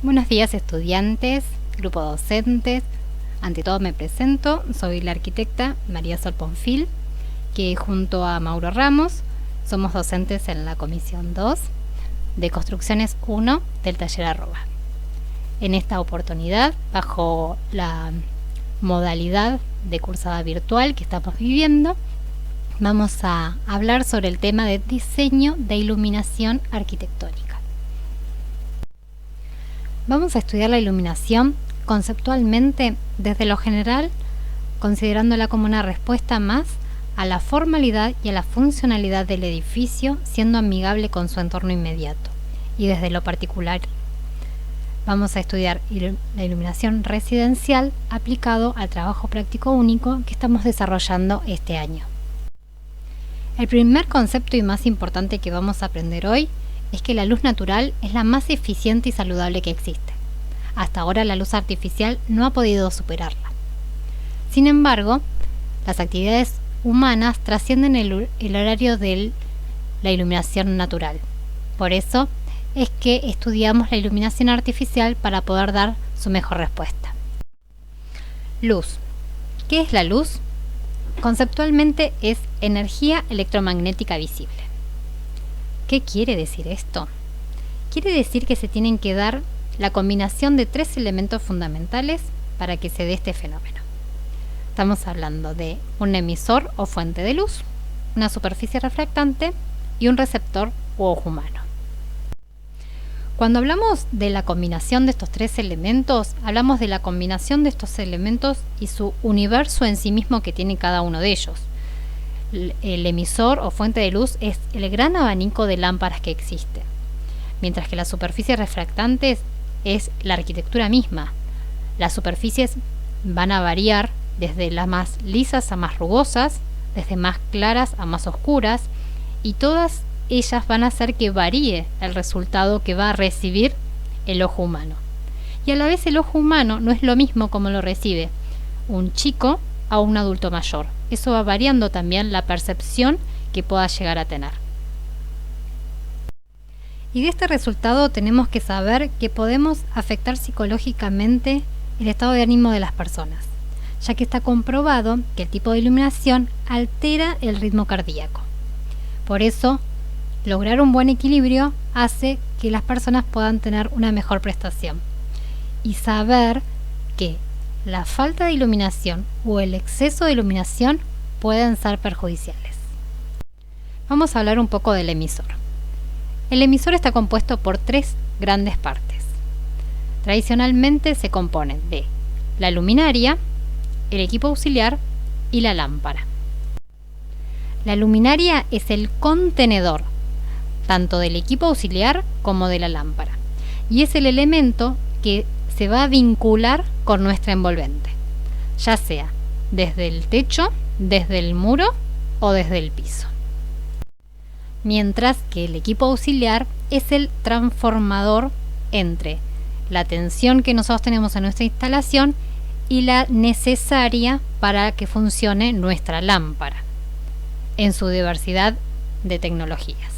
Buenos días, estudiantes, grupo docentes. Ante todo me presento, soy la arquitecta María Sol Ponfil, que junto a Mauro Ramos somos docentes en la Comisión 2 de Construcciones 1 del Taller Arroba. En esta oportunidad, bajo la modalidad de cursada virtual que estamos viviendo, vamos a hablar sobre el tema de diseño de iluminación arquitectónica. Vamos a estudiar la iluminación conceptualmente desde lo general, considerándola como una respuesta más a la formalidad y a la funcionalidad del edificio, siendo amigable con su entorno inmediato, y desde lo particular. Vamos a estudiar la iluminación residencial aplicado al trabajo práctico único que estamos desarrollando este año. El primer concepto y más importante que vamos a aprender hoy es que la luz natural es la más eficiente y saludable que existe. Hasta ahora la luz artificial no ha podido superarla. Sin embargo, las actividades humanas trascienden el horario de la iluminación natural. Por eso es que estudiamos la iluminación artificial para poder dar su mejor respuesta. Luz. ¿Qué es la luz? Conceptualmente es energía electromagnética visible. ¿Qué quiere decir esto? Quiere decir que se tienen que dar la combinación de tres elementos fundamentales para que se dé este fenómeno. Estamos hablando de un emisor o fuente de luz, una superficie refractante y un receptor u ojo humano. Cuando hablamos de la combinación de estos tres elementos, hablamos de la combinación de estos elementos y su universo en sí mismo que tiene cada uno de ellos. El emisor o fuente de luz es el gran abanico de lámparas que existe, mientras que las superficies refractantes es la arquitectura misma. Las superficies van a variar desde las más lisas a más rugosas, desde más claras a más oscuras, y todas ellas van a hacer que varíe el resultado que va a recibir el ojo humano. Y a la vez el ojo humano no es lo mismo como lo recibe un chico a un adulto mayor. Eso va variando también la percepción que pueda llegar a tener. Y de este resultado tenemos que saber que podemos afectar psicológicamente el estado de ánimo de las personas, ya que está comprobado que el tipo de iluminación altera el ritmo cardíaco. Por eso, lograr un buen equilibrio hace que las personas puedan tener una mejor prestación. Y saber que la falta de iluminación o el exceso de iluminación pueden ser perjudiciales. Vamos a hablar un poco del emisor. El emisor está compuesto por tres grandes partes. Tradicionalmente se componen de la luminaria, el equipo auxiliar y la lámpara. La luminaria es el contenedor tanto del equipo auxiliar como de la lámpara, y es el elemento que se va a vincular con nuestra envolvente, ya sea desde el techo, desde el muro o desde el piso. Mientras que el equipo auxiliar es el transformador entre la tensión que nosotros tenemos en nuestra instalación y la necesaria para que funcione nuestra lámpara en su diversidad de tecnologías.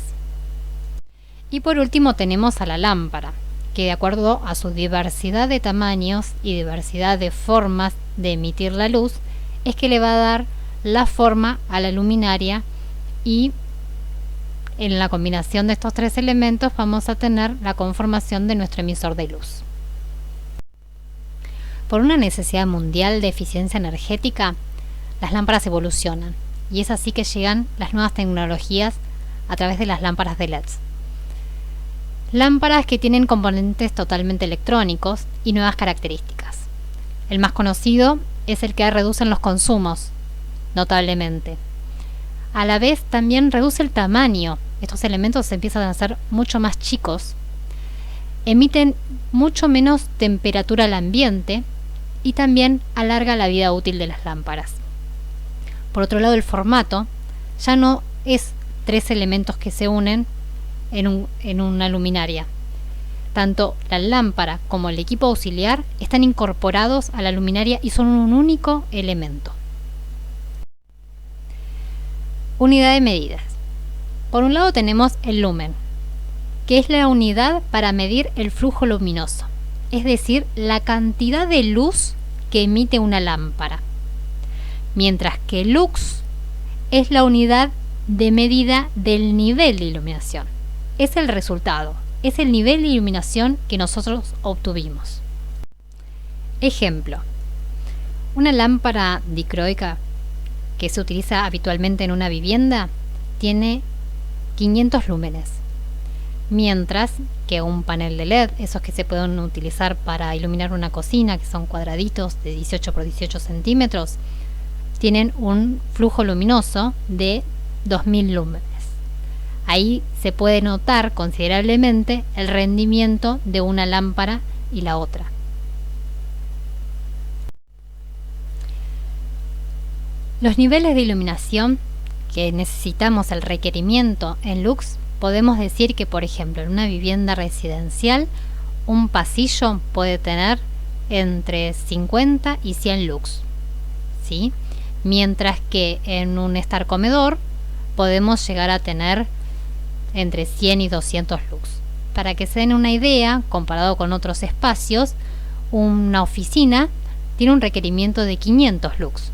Y por último tenemos a la lámpara, que de acuerdo a su diversidad de tamaños y diversidad de formas de emitir la luz, es que le va a dar la forma a la luminaria, y en la combinación de estos tres elementos vamos a tener la conformación de nuestro emisor de luz. Por una necesidad mundial de eficiencia energética, las lámparas evolucionan, y es así que llegan las nuevas tecnologías a través de las lámparas de LED. Lámparas que tienen componentes totalmente electrónicos y nuevas características. El más conocido es el que reduce los consumos notablemente. A la vez también reduce el tamaño. Estos elementos empiezan a ser mucho más chicos. Emiten mucho menos temperatura al ambiente y también alarga la vida útil de las lámparas. Por otro lado, el formato ya no es tres elementos que se unen en una luminaria. Tanto la lámpara como el equipo auxiliar están incorporados a la luminaria y son un único elemento. Unidad de medidas. Por un lado tenemos el lumen, que es la unidad para medir el flujo luminoso. es decir, la cantidad de luz que emite una lámpara, mientras que lux es la unidad de medida del nivel de iluminación. Es el resultado, es el nivel de iluminación que nosotros obtuvimos. Ejemplo, una lámpara dicroica que se utiliza habitualmente en una vivienda tiene 500 lúmenes, mientras que un panel de LED, esos que se pueden utilizar para iluminar una cocina, que son cuadraditos de 18 por 18 centímetros, tienen un flujo luminoso de 2000 lúmenes. Ahí se puede notar considerablemente el rendimiento de una lámpara y la otra. Los niveles de iluminación que necesitamos, el requerimiento en lux, podemos decir que, por ejemplo, en una vivienda residencial, un pasillo puede tener entre 50 y 100 lux, ¿sí? Mientras que en un estar comedor podemos llegar a tener entre 100 y 200 lux. Para que se den una idea, comparado con otros espacios, una oficina tiene un requerimiento de 500 lux.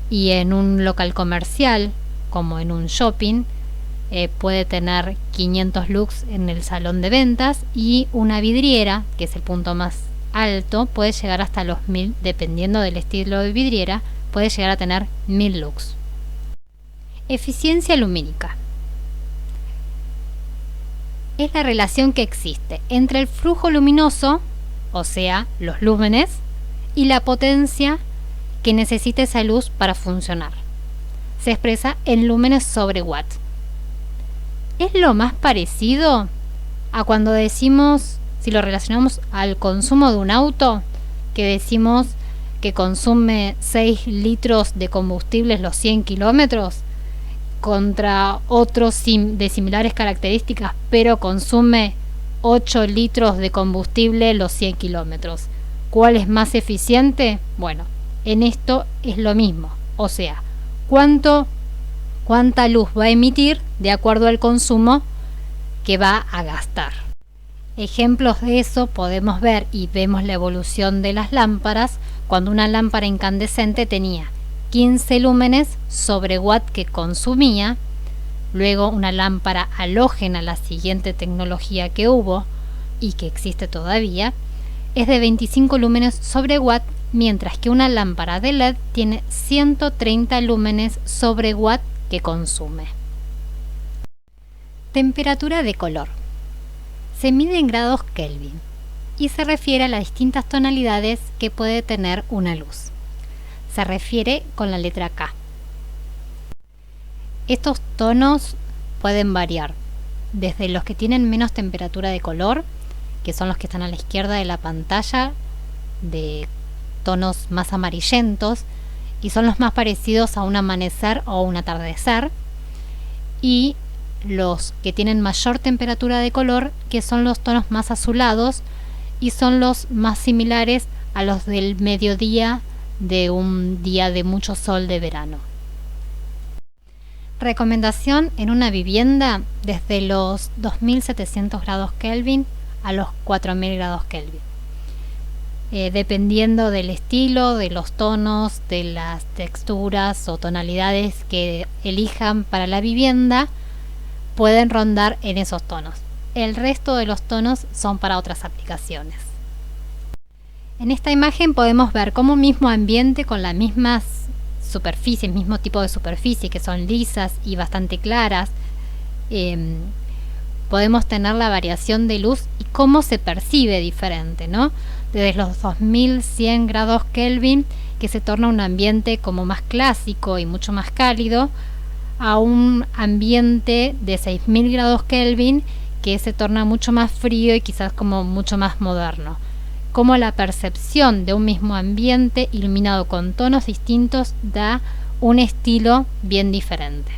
Y en un local comercial, como en un shopping, puede tener 500 lux en el salón de ventas, y una vidriera, que es el punto más alto, puede llegar hasta los 1000, dependiendo del estilo de vidriera, puede llegar a tener 1000 lux. Eficiencia lumínica es la relación que existe entre el flujo luminoso, o sea, los lúmenes, y la potencia que necesita esa luz para funcionar. Se expresa en lúmenes sobre watt. Es lo más parecido a cuando decimos, si lo relacionamos al consumo de un auto, que decimos que consume 6 litros de combustibles los 100 kilómetros, contra otros de similares características, pero consume 8 litros de combustible los 100 kilómetros. ¿Cuál es más eficiente? Bueno, en esto es lo mismo, o sea, cuánta luz va a emitir de acuerdo al consumo que va a gastar. Ejemplos de eso podemos ver, y vemos la evolución de las lámparas, cuando una lámpara incandescente tenía 15 lúmenes sobre watt que consumía. Luego una lámpara halógena, la siguiente tecnología que hubo y que existe todavía, es de 25 lúmenes sobre watt, mientras que una lámpara de LED tiene 130 lúmenes sobre watt que consume. Temperatura de color. Se mide en grados Kelvin y se refiere a las distintas tonalidades que puede tener una luz. Se refiere con la letra K. Estos tonos pueden variar desde los que tienen menos temperatura de color, que son los que están a la izquierda de la pantalla, de tonos más amarillentos, y son los más parecidos a un amanecer o un atardecer, y los que tienen mayor temperatura de color, que son los tonos más azulados y son los más similares a los del mediodía de un día de mucho sol de verano. Recomendación en una vivienda desde los 2700 grados Kelvin a los 4000 grados Kelvin. Dependiendo del estilo, de los tonos, de las texturas o tonalidades que elijan para la vivienda, pueden rondar en esos tonos. El resto de los tonos son para otras aplicaciones. En esta imagen podemos ver cómo un mismo ambiente con las mismas superficies, mismo tipo de superficie, que son lisas y bastante claras, podemos tener la variación de luz y cómo se percibe diferente, ¿no? Desde los 2100 grados Kelvin, que se torna un ambiente como más clásico y mucho más cálido, a un ambiente de 6000 grados Kelvin que se torna mucho más frío y quizás como mucho más moderno. Como la percepción de un mismo ambiente iluminado con tonos distintos da un estilo bien diferente.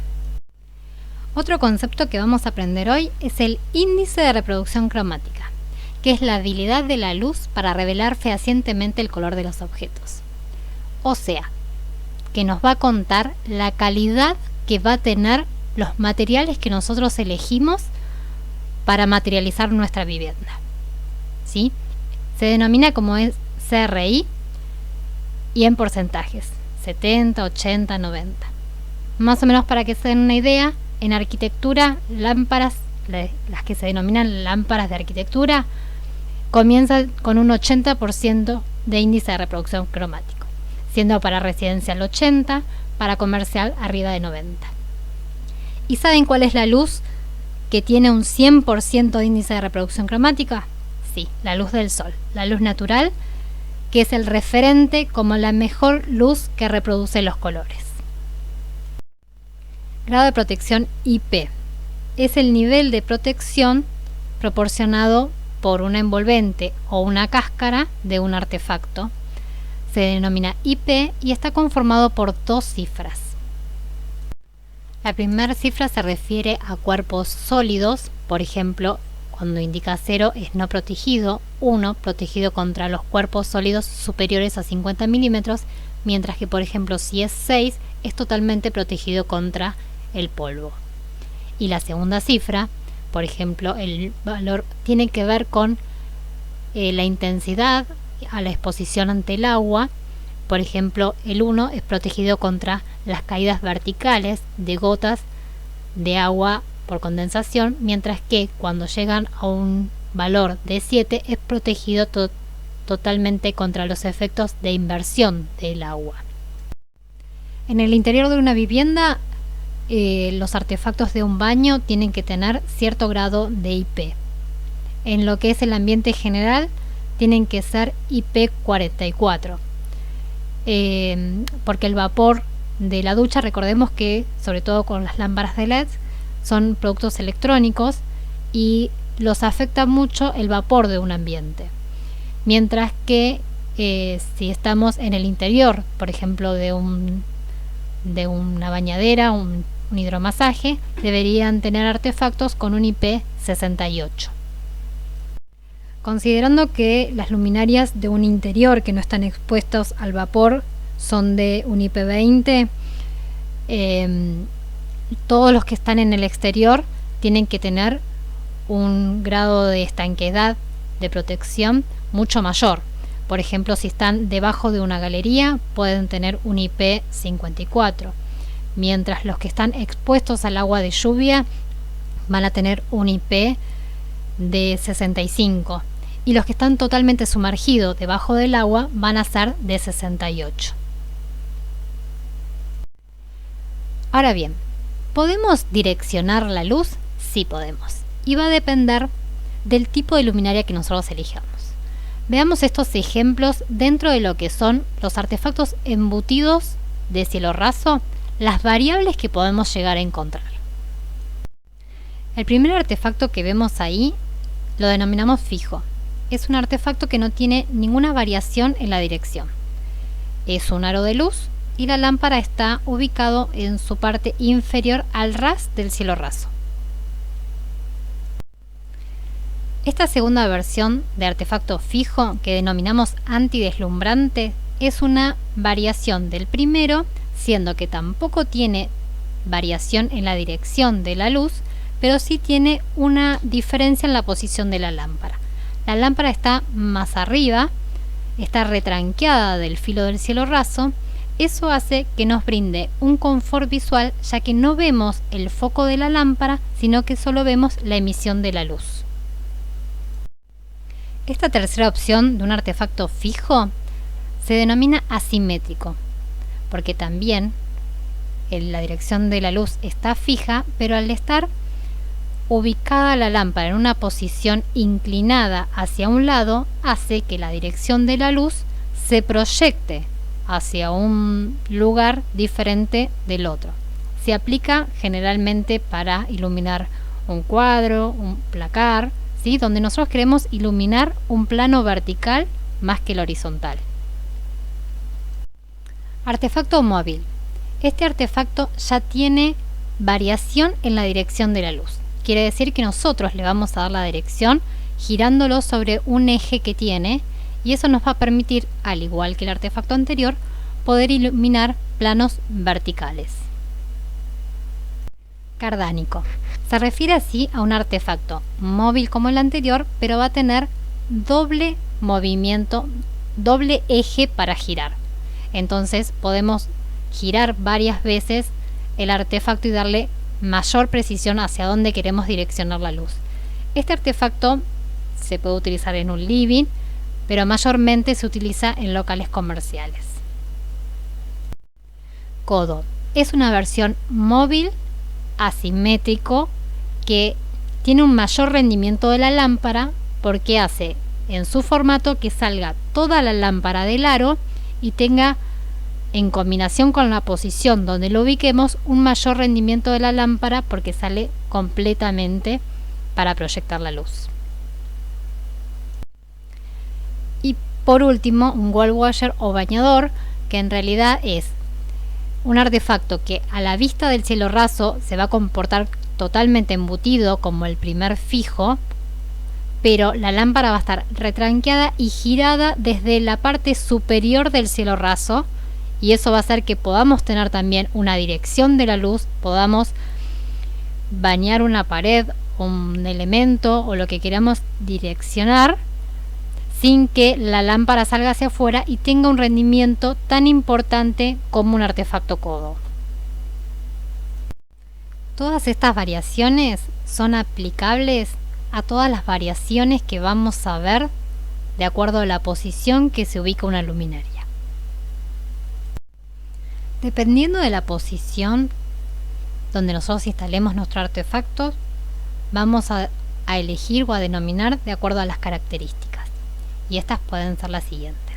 Otro concepto que vamos a aprender hoy es el índice de reproducción cromática, que es la habilidad de la luz para revelar fehacientemente el color de los objetos. O sea, que nos va a contar la calidad que va a tener los materiales que nosotros elegimos para materializar nuestra vivienda, ¿sí? Se denomina como es CRI y en porcentajes, 70, 80, 90. Más o menos para que se den una idea, en arquitectura, lámparas, las que se denominan lámparas de arquitectura, comienzan con un 80% de índice de reproducción cromático, siendo para residencial 80, para comercial arriba de 90. ¿Y saben cuál es la luz que tiene un 100% de índice de reproducción cromática? Sí, la luz del sol, la luz natural, que es el referente como la mejor luz que reproduce los colores. Grado de protección IP. Es el nivel de protección proporcionado por un envolvente o una cáscara de un artefacto. Se denomina IP y está conformado por 2 cifras. La primera cifra se refiere a cuerpos sólidos, por ejemplo, cuando indica 0 es no protegido, 1 protegido contra los cuerpos sólidos superiores a 50 milímetros, mientras que, por ejemplo, si es 6 es totalmente protegido contra el polvo. Y la segunda cifra, por ejemplo, el valor tiene que ver con la intensidad a la exposición ante el agua. Por ejemplo, el 1 es protegido contra las caídas verticales de gotas de agua por condensación, mientras que cuando llegan a un valor de 7 es protegido totalmente contra los efectos de inversión del agua. En el interior de una vivienda, los artefactos de un baño tienen que tener cierto grado de IP. En lo que es el ambiente general, tienen que ser IP44. Porque el vapor de la ducha, recordemos que sobre todo con las lámparas de LED son productos electrónicos y los afecta mucho el vapor de un ambiente, mientras que si estamos en el interior, por ejemplo de una bañadera, un hidromasaje, deberían tener artefactos con un IP68. Considerando que las luminarias de un interior que no están expuestos al vapor son de un IP20, todos los que están en el exterior tienen que tener un grado de estanqueidad de protección mucho mayor. Por ejemplo, si están debajo de una galería pueden tener un IP54, mientras los que están expuestos al agua de lluvia van a tener un IP de 65 y los que están totalmente sumergidos debajo del agua van a ser de 68. Ahora bien, ¿podemos direccionar la luz? Sí podemos, y va a depender del tipo de luminaria que nosotros elijamos. Veamos estos ejemplos dentro de lo que son los artefactos embutidos de cielo raso, las variables que podemos llegar a encontrar. El primer artefacto que vemos ahí lo denominamos fijo. Es un artefacto que no tiene ninguna variación en la dirección. Es un aro de luz y la lámpara está ubicado en su parte inferior al ras del cielo raso. Esta segunda versión de artefacto fijo, que denominamos antideslumbrante, es una variación del primero, siendo que tampoco tiene variación en la dirección de la luz, pero sí tiene una diferencia en la posición de la lámpara. La lámpara está más arriba, está retranqueada del filo del cielo raso. Eso hace que nos brinde un confort visual, ya que no vemos el foco de la lámpara, sino que solo vemos la emisión de la luz. Esta tercera opción de un artefacto fijo se denomina asimétrico, porque también la dirección de la luz está fija, pero al estar ubicada la lámpara en una posición inclinada hacia un lado, hace que la dirección de la luz se proyecte hacia un lugar diferente del otro. Se aplica generalmente para iluminar un cuadro, un placar, ¿sí? Donde nosotros queremos iluminar un plano vertical más que el horizontal. Artefacto móvil. Este artefacto ya tiene variación en la dirección de la luz. Quiere decir que nosotros le vamos a dar la dirección girándolo sobre un eje que tiene, y eso nos va a permitir, al igual que el artefacto anterior, poder iluminar planos verticales. Cardánico. Se refiere así a un artefacto móvil como el anterior, pero va a tener doble movimiento, doble eje para girar. Entonces podemos girar varias veces el artefacto y darle mayor precisión hacia dónde queremos direccionar la luz. Este artefacto se puede utilizar en un living, pero mayormente se utiliza en locales comerciales. Codo es una versión móvil asimétrico que tiene un mayor rendimiento de la lámpara porque hace en su formato que salga toda la lámpara del aro y tenga, en combinación con la posición donde lo ubiquemos, un mayor rendimiento de la lámpara porque sale completamente para proyectar la luz. Y por último, un wall washer o bañador, que en realidad es un artefacto que a la vista del cielo raso se va a comportar totalmente embutido como el primer fijo, pero la lámpara va a estar retranqueada y girada desde la parte superior del cielo raso, y eso va a hacer que podamos tener también una dirección de la luz, podamos bañar una pared, un elemento o lo que queramos direccionar sin que la lámpara salga hacia afuera y tenga un rendimiento tan importante como un artefacto codo. Todas estas variaciones son aplicables a todas las variaciones que vamos a ver de acuerdo a la posición que se ubica una luminaria. Dependiendo de la posición donde nosotros instalemos nuestro artefacto, vamos a elegir o a denominar de acuerdo a las características. Y estas pueden ser las siguientes.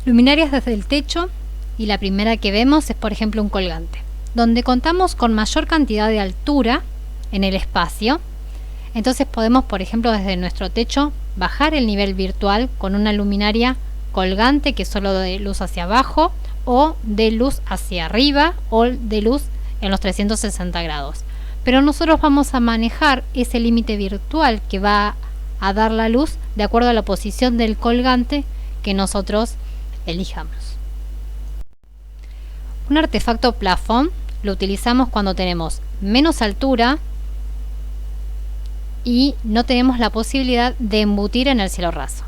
Luminarias desde el techo, y la primera que vemos es por ejemplo un colgante, donde contamos con mayor cantidad de altura en el espacio. Entonces podemos, por ejemplo, desde nuestro techo bajar el nivel virtual con una luminaria colgante que solo dé luz hacia abajo, o de luz hacia arriba, o de luz en los 360 grados. Pero nosotros vamos a manejar ese límite virtual que va a dar la luz de acuerdo a la posición del colgante que nosotros elijamos. Un artefacto plafón lo utilizamos cuando tenemos menos altura y no tenemos la posibilidad de embutir en el cielo raso,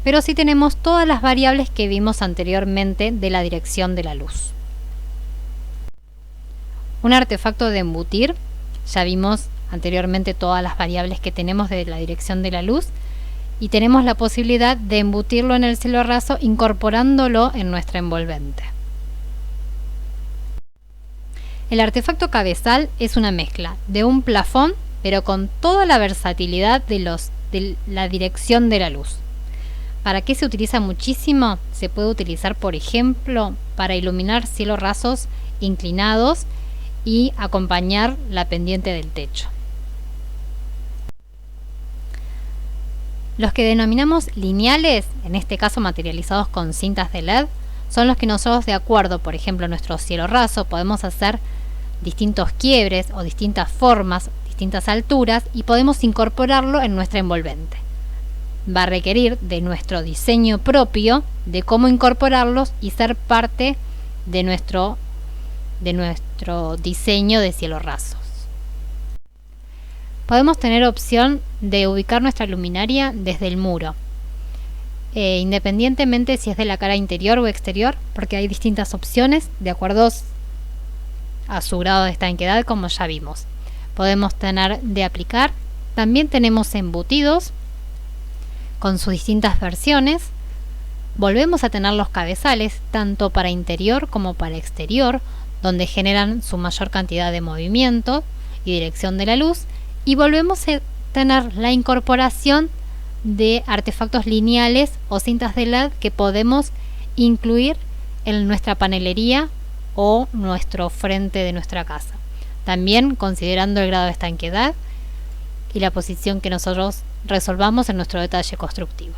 pero sí tenemos todas las variables que vimos anteriormente de la dirección de la luz. Un artefacto de embutir, ya vimos anteriormente todas las variables que tenemos de la dirección de la luz y tenemos la posibilidad de embutirlo en el cielo raso incorporándolo en nuestra envolvente. El artefacto cabezal es una mezcla de un plafón pero con toda la versatilidad de la dirección de la luz. ¿Para qué se utiliza muchísimo? Se puede utilizar, por ejemplo, para iluminar cielos rasos inclinados y acompañar la pendiente del techo. Los que denominamos lineales, en este caso materializados con cintas de LED, son los que nosotros, de acuerdo, por ejemplo, a nuestro cielo raso, podemos hacer distintos quiebres o distintas formas, distintas alturas, y podemos incorporarlo en nuestra envolvente. Va a requerir de nuestro diseño propio de cómo incorporarlos y ser parte de nuestro diseño de cielos rasos. Podemos tener opción de ubicar nuestra luminaria desde el muro, independientemente si es de la cara interior o exterior, porque hay distintas opciones de acuerdo a su grado de estanquedad, como ya vimos. Podemos tener de aplicar, también tenemos embutidos con sus distintas versiones. Volvemos a tener los cabezales tanto para interior como para exterior, donde generan su mayor cantidad de movimiento y dirección de la luz, y volvemos a tener la incorporación de artefactos lineales o cintas de LED que podemos incluir en nuestra panelería o nuestro frente de nuestra casa, también considerando el grado de estanquedad y la posición que nosotros resolvamos en nuestro detalle constructivo.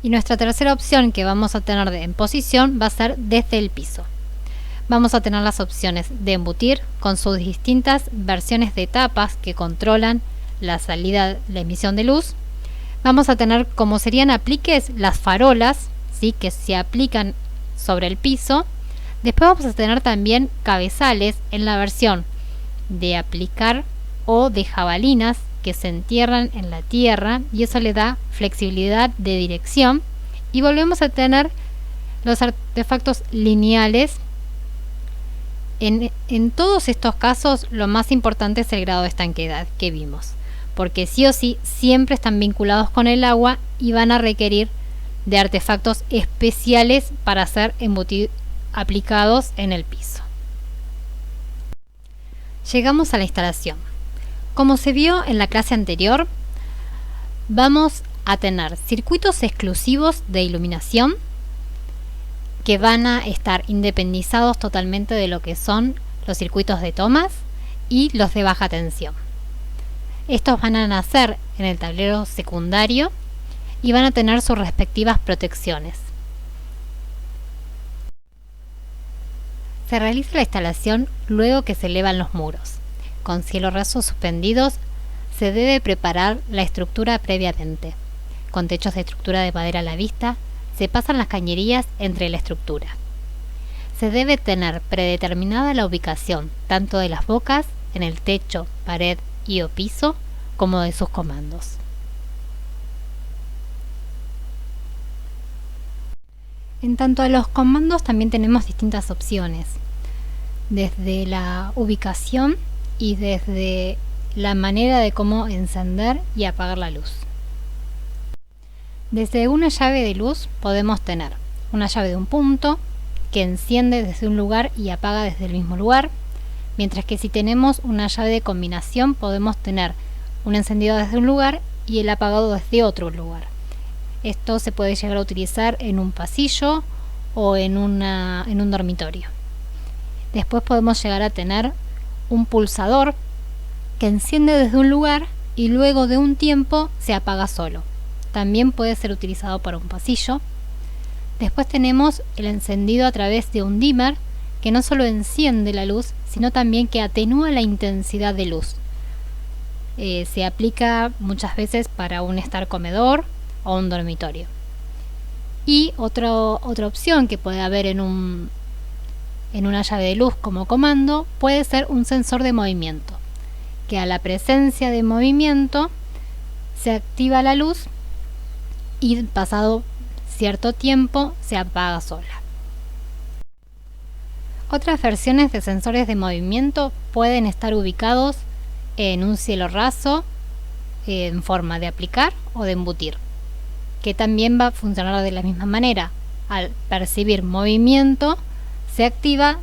Y nuestra tercera opción que vamos a tener en posición va a ser desde el piso. Vamos a tener las opciones de embutir con sus distintas versiones de tapas que controlan la salida, la emisión de luz. Vamos a tener, como serían apliques, las farolas, ¿sí?, que se aplican sobre el piso. Después vamos a tener también cabezales en la versión de aplicar o de jabalinas, que se entierran en la tierra y eso le da flexibilidad de dirección, y volvemos a tener los artefactos lineales. En todos estos casos lo más importante es el grado de estanqueidad que vimos, porque sí o sí siempre están vinculados con el agua y van a requerir de artefactos especiales para ser aplicados en el piso. Llegamos a la instalación. Como se vio en la clase anterior, vamos a tener circuitos exclusivos de iluminación que van a estar independizados totalmente de lo que son los circuitos de tomas y los de baja tensión. Estos van a nacer en el tablero secundario y van a tener sus respectivas protecciones. Se realiza la instalación luego que se elevan los muros. Con cielo raso suspendidos se debe preparar la estructura previamente. Con techos de estructura de madera a la vista, se pasan las cañerías entre la estructura. Se debe tener predeterminada la ubicación tanto de las bocas en el techo, pared y o piso, como de sus comandos. En tanto a los comandos también tenemos distintas opciones, desde la ubicación y desde la manera de cómo encender y apagar la luz. Desde una llave de luz podemos tener una llave de un punto que enciende desde un lugar y apaga desde el mismo lugar, mientras que si tenemos una llave de combinación podemos tener un encendido desde un lugar y el apagado desde otro lugar. Esto se puede llegar a utilizar en un pasillo o en un dormitorio. Después podemos llegar a tener un pulsador que enciende desde un lugar y luego de un tiempo se apaga solo. También puede ser utilizado para un pasillo. Después tenemos el encendido a través de un dimmer que no solo enciende la luz, sino también que atenúa la intensidad de luz. Se aplica muchas veces para un estar comedor o un dormitorio. Y otra opción que puede haber en una llave de luz como comando puede ser un sensor de movimiento, que a la presencia de movimiento se activa la luz y pasado cierto tiempo se apaga sola. Otras versiones de sensores de movimiento pueden estar ubicados en un cielo raso en forma de aplicar o de embutir, que también va a funcionar de la misma manera. Al percibir movimiento se activa,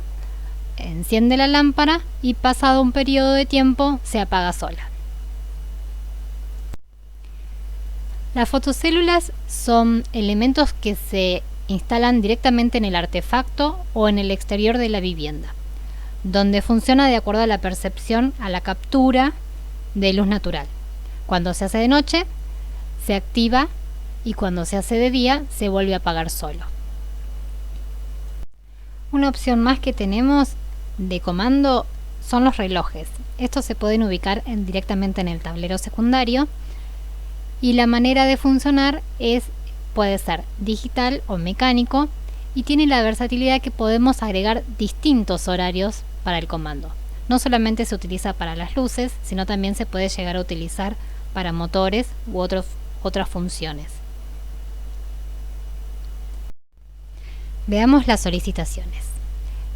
enciende la lámpara y pasado un periodo de tiempo se apaga sola. Las fotocélulas son elementos que se instalan directamente en el artefacto o en el exterior de la vivienda, donde funciona de acuerdo a la percepción, a la captura de luz natural. Cuando se hace de noche, se activa y cuando se hace de día, se vuelve a apagar solo. Una opción más que tenemos de comando son los relojes. Estos se pueden ubicar directamente en el tablero secundario. Y la manera de funcionar puede ser digital o mecánico y tiene la versatilidad que podemos agregar distintos horarios para el comando. No solamente se utiliza para las luces, sino también se puede llegar a utilizar para motores u otras funciones. Veamos las solicitaciones.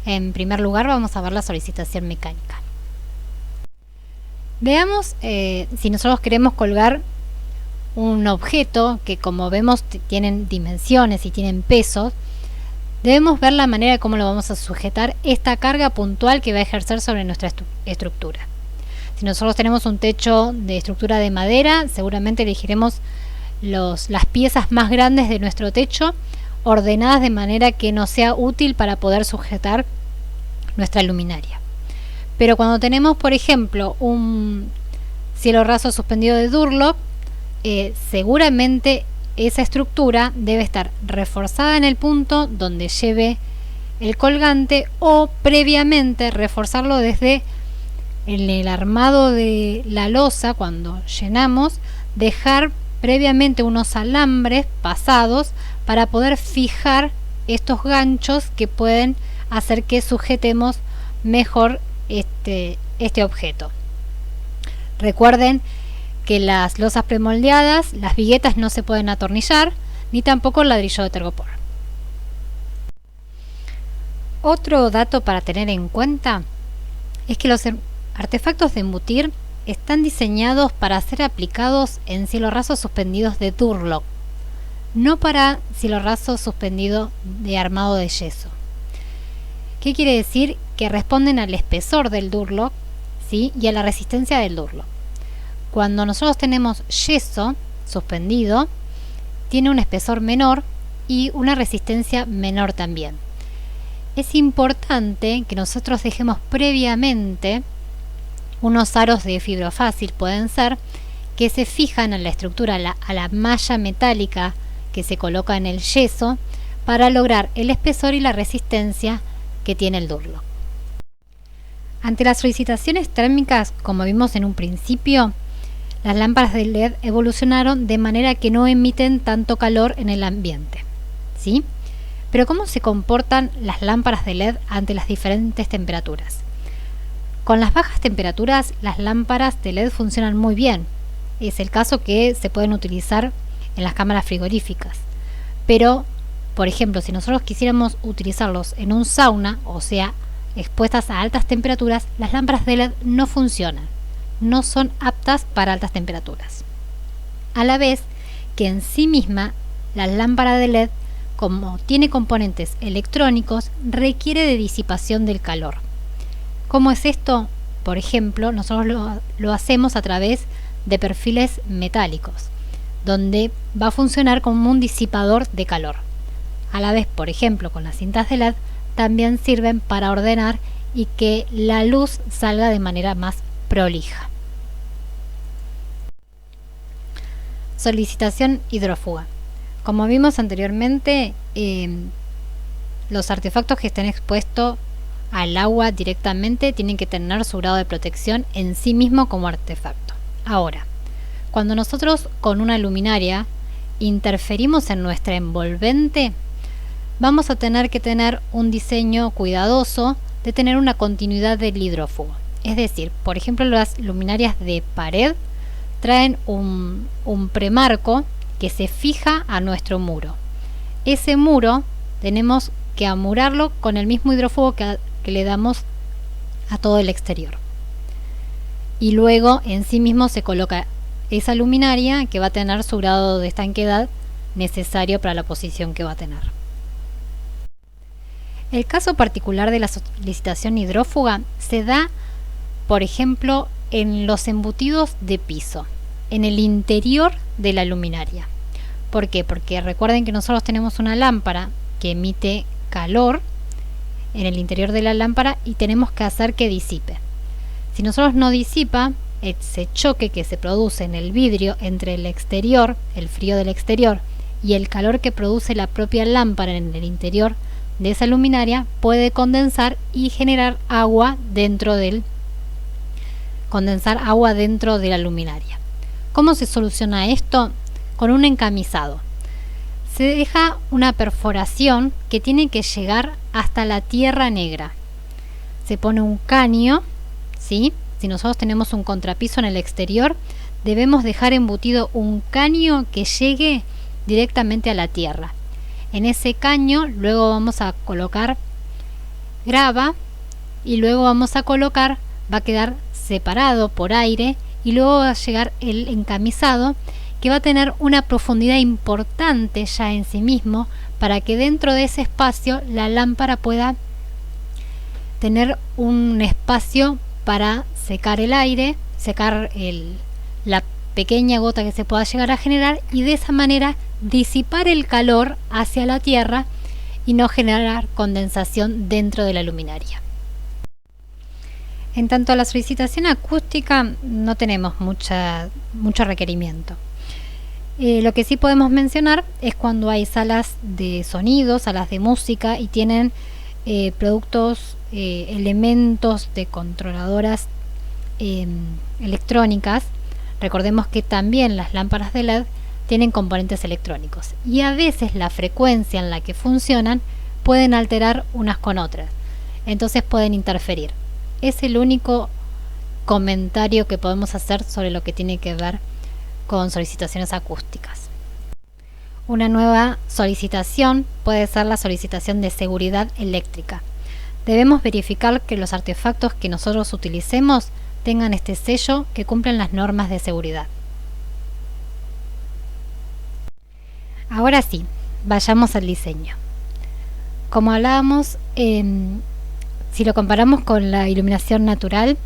En primer lugar vamos a ver la solicitación mecánica. Veamos si nosotros queremos colgar un objeto que, como vemos, tienen dimensiones y tienen pesos. Debemos ver la manera de cómo lo vamos a sujetar esta carga puntual que va a ejercer sobre nuestra estructura. Si nosotros tenemos un techo de estructura de madera, seguramente elegiremos las piezas más grandes de nuestro techo, ordenadas de manera que nos sea útil para poder sujetar nuestra luminaria. Pero cuando tenemos, por ejemplo, un cielo raso suspendido de Durlock, seguramente esa estructura debe estar reforzada en el punto donde lleve el colgante o previamente reforzarlo desde el armado de la losa. Cuando llenamos, dejar previamente unos alambres pasados para poder fijar estos ganchos que pueden hacer que sujetemos mejor este objeto. Recuerden que las losas premoldeadas, las viguetas no se pueden atornillar, ni tampoco el ladrillo de tergopor. Otro dato para tener en cuenta es que los artefactos de embutir están diseñados para ser aplicados en cielo raso suspendidos de Durlock, no para cielo raso suspendido de armado de yeso. ¿Qué quiere decir? Que responden al espesor del Durlock, ¿sí? Y a la resistencia del Durlock. Cuando nosotros tenemos yeso suspendido, tiene un espesor menor y una resistencia menor también. Es importante que nosotros dejemos previamente unos aros de fibrofácil, pueden ser, que se fijan en la estructura, a la malla metálica que se coloca en el yeso, para lograr el espesor y la resistencia que tiene el Durlock. Ante las solicitaciones térmicas, como vimos en un principio, las lámparas de LED evolucionaron de manera que no emiten tanto calor en el ambiente, ¿sí? Pero ¿cómo se comportan las lámparas de LED ante las diferentes temperaturas? Con las bajas temperaturas, las lámparas de LED funcionan muy bien. Es el caso que se pueden utilizar en las cámaras frigoríficas. Pero, por ejemplo, si nosotros quisiéramos utilizarlos en un sauna, o sea, expuestas a altas temperaturas, las lámparas de LED no funcionan. No son aptas para altas temperaturas. A la vez que en sí misma, la lámpara de LED, como tiene componentes electrónicos, requiere de disipación del calor. ¿Cómo es esto? Por ejemplo, nosotros lo hacemos a través de perfiles metálicos, donde va a funcionar como un disipador de calor. A la vez, por ejemplo, con las cintas de LED, también sirven para ordenar y que la luz salga de manera más prolija. Solicitación hidrófuga. Como vimos anteriormente, los artefactos que estén expuestos al agua directamente tienen que tener su grado de protección en sí mismo como artefacto. Ahora, cuando nosotros con una luminaria interferimos en nuestra envolvente, vamos a tener que tener un diseño cuidadoso de tener una continuidad del hidrófugo. Es decir, por ejemplo, las luminarias de pared traen un premarco que se fija a nuestro muro. Ese muro tenemos que amurarlo con el mismo hidrófugo que le damos a todo el exterior. Y luego en sí mismo se coloca esa luminaria que va a tener su grado de estanqueidad necesario para la posición que va a tener. El caso particular de la solicitación hidrófuga se da, por ejemplo, en los embutidos de piso, en el interior de la luminaria. ¿Por qué? Porque recuerden que nosotros tenemos una lámpara que emite calor en el interior de la lámpara y tenemos que hacer que disipe. Si nosotros no disipa, ese choque que se produce en el vidrio entre el exterior, el frío del exterior, y el calor que produce la propia lámpara en el interior de esa luminaria, puede condensar y generar agua dentro de la luminaria. ¿Cómo se soluciona esto? Con un encamisado. Se deja una perforación que tiene que llegar hasta la tierra negra. Se pone un caño, ¿sí? Si nosotros tenemos un contrapiso en el exterior, debemos dejar embutido un caño que llegue directamente a la tierra. En ese caño luego vamos a colocar grava y luego vamos a colocar, va a quedar separado por aire y luego va a llegar el encamisado, que va a tener una profundidad importante ya en sí mismo para que dentro de ese espacio la lámpara pueda tener un espacio para secar el aire, secar la pequeña gota que se pueda llegar a generar y de esa manera disipar el calor hacia la tierra y no generar condensación dentro de la luminaria. En tanto a la solicitación acústica no tenemos mucho requerimiento. Lo que sí podemos mencionar es cuando hay salas de sonido, salas de música y tienen elementos de controladoras electrónicas. Recordemos que también las lámparas de LED tienen componentes electrónicos y a veces la frecuencia en la que funcionan pueden alterar unas con otras, entonces pueden interferir. Es el único comentario que podemos hacer sobre lo que tiene que ver con solicitaciones acústicas. Una nueva solicitación puede ser la solicitación de seguridad eléctrica. Debemos verificar que los artefactos que nosotros utilicemos tengan este sello que cumplen las normas de seguridad. Ahora sí, vayamos al diseño. Como hablábamos, si lo comparamos con la iluminación natural,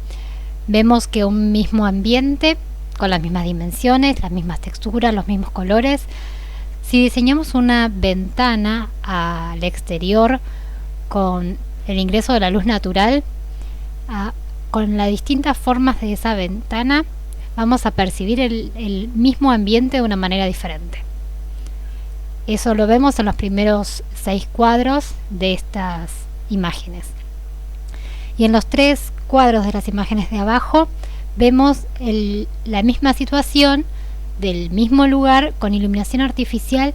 vemos que un mismo ambiente, con las mismas dimensiones, las mismas texturas, los mismos colores, si diseñamos una ventana al exterior con el ingreso de la luz natural, con las distintas formas de esa ventana, vamos a percibir el mismo ambiente de una manera diferente. Eso lo vemos en los primeros 6 cuadros de estas imágenes. Y en los 3 cuadros de las imágenes de abajo vemos la misma situación del mismo lugar con iluminación artificial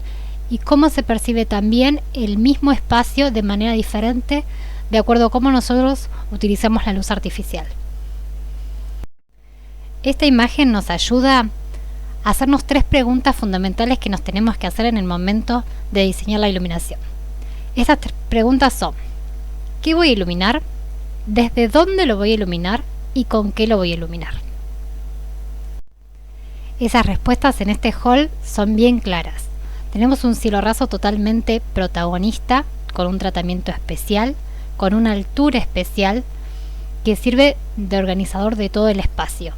y cómo se percibe también el mismo espacio de manera diferente de acuerdo a cómo nosotros utilizamos la luz artificial. Esta imagen nos ayuda a hacernos 3 preguntas fundamentales que nos tenemos que hacer en el momento de diseñar la iluminación. Estas 3 preguntas son: ¿qué voy a iluminar? ¿Desde dónde lo voy a iluminar? ¿Y con qué lo voy a iluminar? Esas respuestas en este hall son bien claras. Tenemos un cielo raso totalmente protagonista, con un tratamiento especial, con una altura especial, que sirve de organizador de todo el espacio.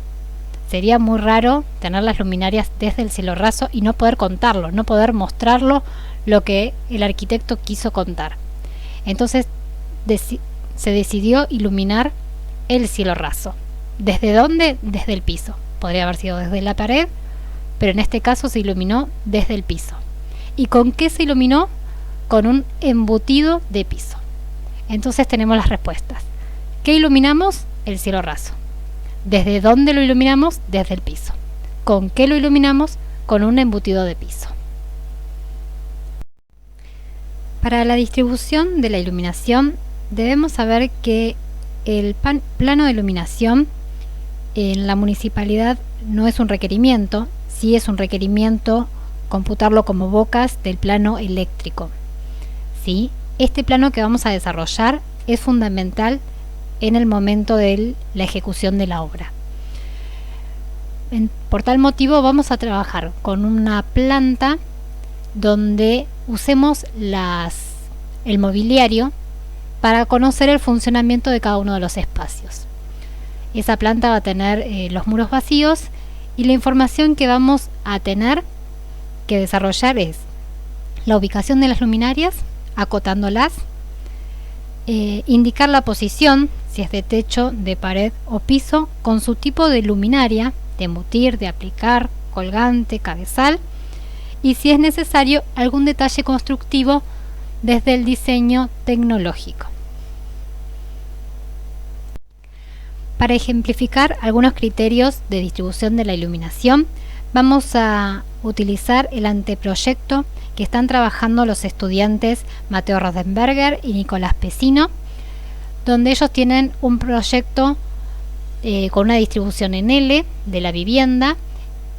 Sería muy raro tener las luminarias desde el cielo raso y no poder contarlo, no poder mostrarlo lo que el arquitecto quiso contar. Entonces se decidió iluminar el cielo raso. ¿Desde dónde? Desde el piso. Podría haber sido desde la pared, pero en este caso se iluminó desde el piso. ¿Y con qué se iluminó? Con un embutido de piso. Entonces tenemos las respuestas. ¿Qué iluminamos? El cielo raso. ¿Desde dónde lo iluminamos? Desde el piso. ¿Con qué lo iluminamos? Con un embutido de piso. Para la distribución de la iluminación debemos saber que el plano de iluminación en la municipalidad no es un requerimiento, sí es un requerimiento computarlo como bocas del plano eléctrico. ¿Sí? Este plano que vamos a desarrollar es fundamental en el momento de la ejecución de la obra. Por tal motivo vamos a trabajar con una planta donde usemos el mobiliario para conocer el funcionamiento de cada uno de los espacios. Esa planta va a tener los muros vacíos y la información que vamos a tener que desarrollar es la ubicación de las luminarias, acotándolas, indicar la posición, si es de techo, de pared o piso, con su tipo de luminaria, de embutir, de aplicar, colgante, cabezal, y si es necesario algún detalle constructivo desde el diseño tecnológico. Para ejemplificar algunos criterios de distribución de la iluminación, vamos a utilizar el anteproyecto que están trabajando los estudiantes Mateo Rosenberger y Nicolás Pesino, donde ellos tienen un proyecto con una distribución en L de la vivienda,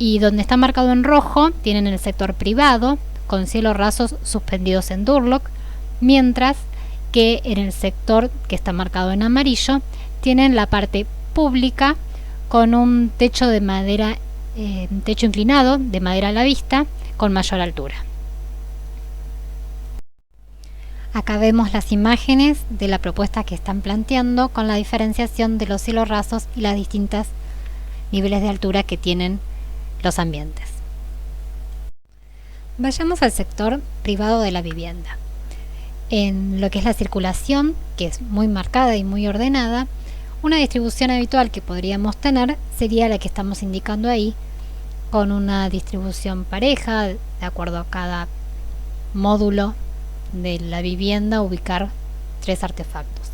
y donde está marcado en rojo tienen el sector privado con cielos rasos suspendidos en Durlock, mientras que en el sector que está marcado en amarillo tienen la parte pública con un techo de madera, techo inclinado de madera a la vista con mayor altura. Acá vemos las imágenes de la propuesta que están planteando con la diferenciación de los cielos rasos y las distintas niveles de altura que tienen los ambientes. Vayamos al sector privado de la vivienda. En lo que es la circulación, que es muy marcada y muy ordenada, una distribución habitual que podríamos tener sería la que estamos indicando ahí, con una distribución pareja, de acuerdo a cada módulo de la vivienda, ubicar 3 artefactos.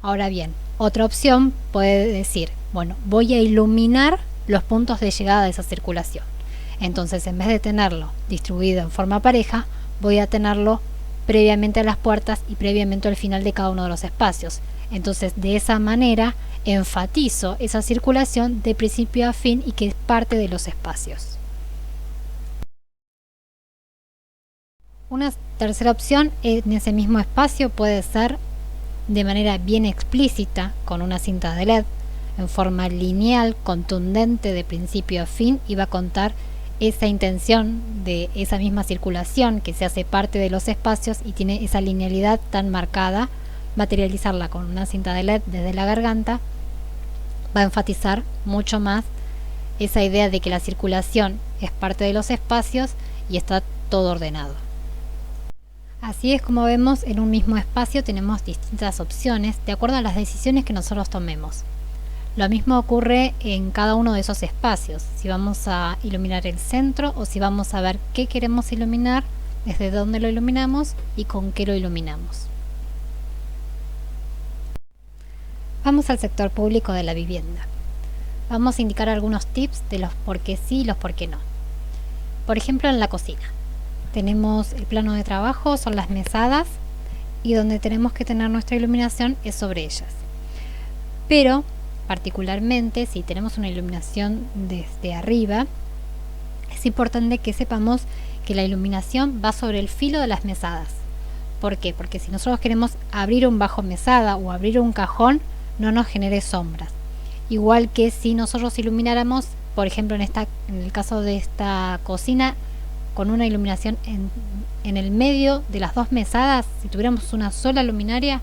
Ahora bien, otra opción puede decir, bueno, voy a iluminar los puntos de llegada de esa circulación. Entonces, en vez de tenerlo distribuido en forma pareja, voy a tenerlo previamente a las puertas y previamente al final de cada uno de los espacios. Entonces, de esa manera enfatizo esa circulación de principio a fin y que es parte de los espacios. Una tercera opción en ese mismo espacio puede ser de manera bien explícita con una cinta de LED en forma lineal, contundente de principio a fin, y va a contar esa intención de esa misma circulación que se hace parte de los espacios y tiene esa linealidad tan marcada. Materializarla con una cinta de LED desde la garganta va a enfatizar mucho más esa idea de que la circulación es parte de los espacios y está todo ordenado. Así es como vemos, en un mismo espacio tenemos distintas opciones de acuerdo a las decisiones que nosotros tomemos. Lo mismo ocurre en cada uno de esos espacios, si vamos a iluminar el centro o si vamos a ver qué queremos iluminar, desde dónde lo iluminamos y con qué lo iluminamos. Vamos al sector público de la vivienda. Vamos a indicar algunos tips de los por qué sí y los por qué no. Por ejemplo, en la cocina. Tenemos el plano de trabajo, son las mesadas, y donde tenemos que tener nuestra iluminación es sobre ellas. Pero, particularmente, si tenemos una iluminación desde arriba, es importante que sepamos que la iluminación va sobre el filo de las mesadas. ¿Por qué? Porque si nosotros queremos abrir un bajo mesada o abrir un cajón, no nos genere sombras. Igual que si nosotros ilumináramos, por ejemplo, en el caso de esta cocina, con una iluminación en el medio de las dos mesadas, si tuviéramos una sola luminaria,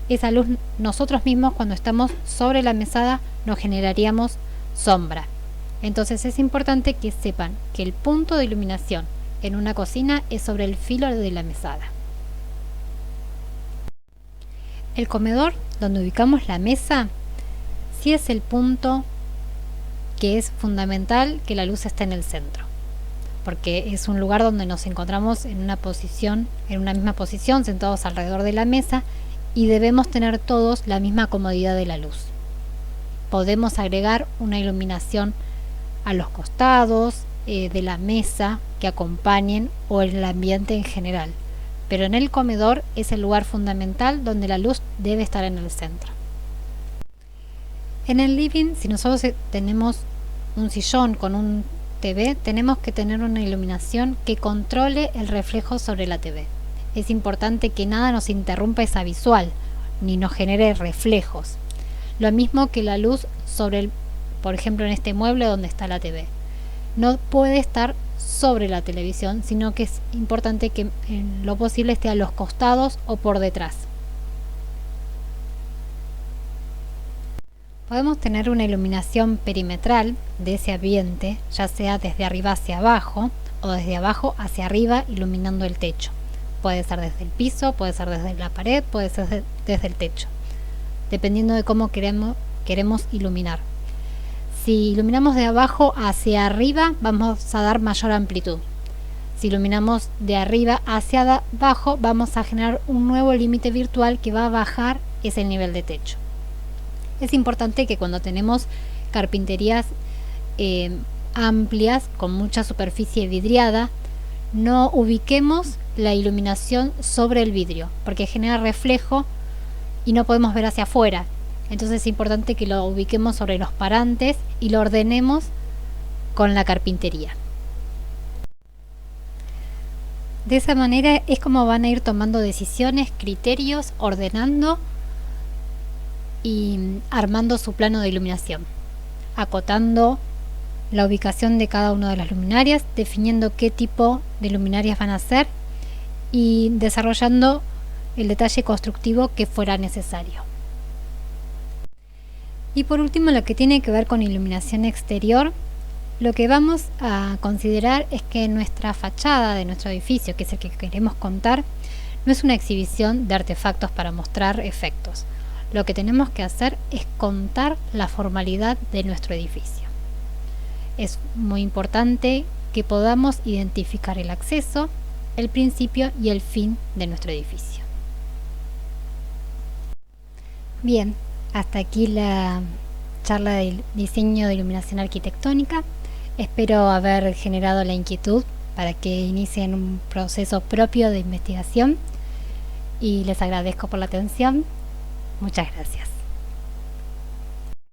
esa luz nosotros mismos cuando estamos sobre la mesada nos generaríamos sombra. Entonces es importante que sepan que el punto de iluminación en una cocina es sobre el filo de la mesada. El comedor, donde ubicamos la mesa, sí es el punto que es fundamental que la luz esté en el centro, porque es un lugar donde nos encontramos en una misma posición, sentados alrededor de la mesa, y debemos tener todos la misma comodidad de la luz. Podemos agregar una iluminación a los costados de la mesa que acompañen o el ambiente en general, pero en el comedor es el lugar fundamental donde la luz debe estar en el centro. En el living, si nosotros tenemos un sillón con un TV, tenemos que tener una iluminación que controle el reflejo sobre la TV. Es importante que nada nos interrumpa esa visual, ni nos genere reflejos. Lo mismo que la luz sobre por ejemplo, en este mueble donde está la TV. No puede estar sobre la televisión, sino que es importante que en lo posible esté a los costados o por detrás. Podemos tener una iluminación perimetral de ese ambiente, ya sea desde arriba hacia abajo o desde abajo hacia arriba, iluminando el techo. Puede ser desde el piso, puede ser desde la pared, puede ser desde el techo, dependiendo de cómo queremos iluminar. Si iluminamos de abajo hacia arriba, vamos a dar mayor amplitud. Si iluminamos de arriba hacia abajo, vamos a generar un nuevo límite virtual que va a bajar ese nivel de techo. Es importante que cuando tenemos carpinterías amplias, con mucha superficie vidriada, no ubiquemos la iluminación sobre el vidrio, porque genera reflejo y no podemos ver hacia afuera. Entonces es importante que lo ubiquemos sobre los parantes y lo ordenemos con la carpintería. De esa manera es como van a ir tomando decisiones, criterios, ordenando y armando su plano de iluminación, acotando la ubicación de cada una de las luminarias, definiendo qué tipo de luminarias van a ser y desarrollando el detalle constructivo que fuera necesario. Y por último, lo que tiene que ver con iluminación exterior, lo que vamos a considerar es que nuestra fachada de nuestro edificio, que es el que queremos contar, no es una exhibición de artefactos para mostrar efectos. Lo que tenemos que hacer es contar la formalidad de nuestro edificio. Es muy importante que podamos identificar el acceso, el principio y el fin de nuestro edificio. Bien, hasta aquí la charla del diseño de iluminación arquitectónica. Espero haber generado la inquietud para que inicien un proceso propio de investigación y les agradezco por la atención. Muchas gracias.